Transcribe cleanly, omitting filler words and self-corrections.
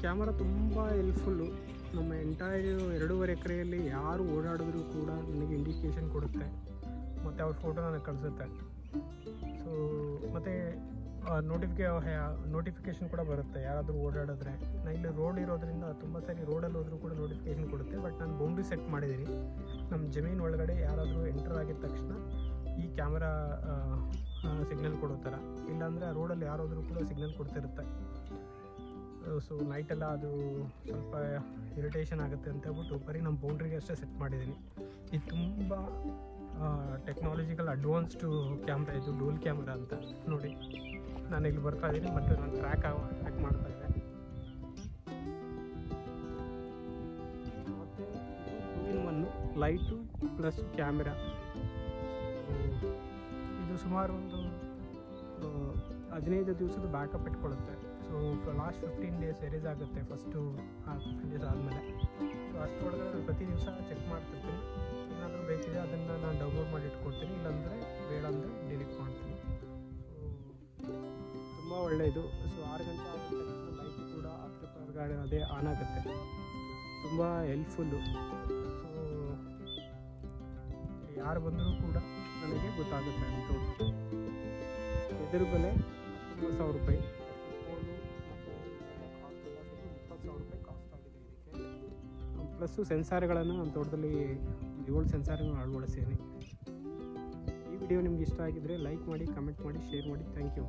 Camera ತುಂಬ helpful. ನಮ್ಮ entire 2.5 ಎಕರೆಯಲ್ಲಿ ಯಾರು ಓಡಾಡಿದ್ರೂ ಕೂಡ ನನಗೆ ಇಂಡಿಕೇಷನ್ ಕೊಡುತ್ತೆ ಮತ್ತು ಅವ್ರ ಫೋಟೋ ನನಗೆ ಕಳಿಸುತ್ತೆ. ಸೊ ಮತ್ತು ನೋಟಿಫಿಕೇಷನ್ ಕೂಡ ಬರುತ್ತೆ ಯಾರಾದರೂ ಓಡಾಡಿದ್ರೆ. ನಾನು ಇಲ್ಲಿ ರೋಡ್ ಇರೋದ್ರಿಂದ ತುಂಬ ಸಾರಿ ರೋಡಲ್ಲಿ ಹೋದರೂ ಕೂಡ ನೋಟಿಫಿಕೇಷನ್ ಕೊಡುತ್ತೆ. ಬಟ್ ನಾನು ಬೌಂಡ್ರಿ ಸೆಟ್ ಮಾಡಿದ್ದೀನಿ. ನಮ್ಮ ಜಮೀನು ಒಳಗಡೆ ಯಾರಾದರೂ ಎಂಟರ್ ಆಗಿದ ತಕ್ಷಣ ಈ ಕ್ಯಾಮರಾ ಸಿಗ್ನಲ್ ಕೊಡೋ ಥರ, ಇಲ್ಲಾಂದರೆ ಆ ರೋಡಲ್ಲಿ ಯಾರಾದರೂ ಕೂಡ ಸಿಗ್ನಲ್ ಕೊಡ್ತಿರುತ್ತೆ. ಸೊ ನೈಟೆಲ್ಲ ಅದು ಸ್ವಲ್ಪ ಇರಿಟೇಷನ್ ಆಗುತ್ತೆ ಅಂತ ಹೇಳ್ಬಿಟ್ಟು ಬರೀ ನಮ್ಮ ಬೌಂಡ್ರಿಗೆ ಅಷ್ಟೇ ಸೆಟ್ ಮಾಡಿದ್ದೀನಿ. ಇದು ತುಂಬ ಟೆಕ್ನಾಲಜಿಕಲ್ ಅಡ್ವಾನ್ಸ್ಡು ಕ್ಯಾಮ್ರಾ. ಇದು ಡೂಲ್ ಕ್ಯಾಮ್ರಾ ಅಂತ ನೋಡಿ. ನಾನು ಇಲ್ಲಿ ಬರ್ತಾ ಇದ್ದೀನಿ ಮತ್ತು ನಾನು ಟ್ರ್ಯಾಕ್ ಮಾಡ್ತಾ ಇದ್ದೆ. ಮತ್ತು 2-in-1 ಲೈಟು ಪ್ಲಸ್ ಕ್ಯಾಮ್ರಾ. ಇದು ಸುಮಾರು ಒಂದು 15 ದಿವಸದ ಬ್ಯಾಕಪ್ ಇಟ್ಕೊಳ್ಳುತ್ತೆ. ಸೊ ಲಾಸ್ಟ್ 15 ಡೇಸ್ ಎರೇಸ್ ಆಗುತ್ತೆ ಫಸ್ಟು 15 ಡೇಸ್ ಆದಮೇಲೆ. ಸೊ ಅಷ್ಟರೊಳಗಡೆ ನಾನು ಪ್ರತಿ ದಿವಸ ಚೆಕ್ ಮಾಡ್ತಿರ್ತೀನಿ. ಏನಾದರೂ ಬೇಕಿದೆ ಅದನ್ನು ನಾನು ಡೌನ್ಲೋಡ್ ಮಾಡಿ ಇಟ್ಕೊಡ್ತೀನಿ, ಇಲ್ಲಾಂದರೆ ಬೇಡ ಅಂದರೆ ಡಿಲೀಟ್ ಮಾಡ್ತೀನಿ. ಸೊ ತುಂಬ ಒಳ್ಳೆಯದು. ಸೊ 6 ಗಂಟೆ ಆಗಿದ ತಕ್ಷಣ ಲೈಟ್ ಕೂಡ ಹೊರಗಡೆ ಅದೇ ಆನ್ ಆಗುತ್ತೆ. ತುಂಬ ಹೆಲ್ಪ್ಫುಲ್ಲು. ಸೊ ಯಾರು ಬಂದರೂ ಕೂಡ ನನಗೆ ಗೊತ್ತಾಗುತ್ತೆ ಅಂತ. ಎದುರು ಬೆಲೆ 19,000 ರೂಪಾಯಿ. ಫೋನು ಮತ್ತು ಕಾಸ್ಟ್ ಎಲ್ಲ ಸೇರಿ 20,000 ರೂಪಾಯಿ ಕಾಸ್ಟ್ ಆಗಿದೆ ಇದಕ್ಕೆ. ಪ್ಲಸ್ಸು ಸೆನ್ಸಾರ್ಗಳನ್ನು ನನ್ನ ತೋಟದಲ್ಲಿ 7 ಸೆನ್ಸಾರ್ಗಳನ್ನು ಅಳವಡಿಸಿದ್ದೀನಿ. ಈ ವಿಡಿಯೋ ನಿಮ್ಗೆ ಇಷ್ಟ ಆಗಿದ್ದರೆ ಲೈಕ್ ಮಾಡಿ, ಕಮೆಂಟ್ ಮಾಡಿ, ಶೇರ್ ಮಾಡಿ. Thank you.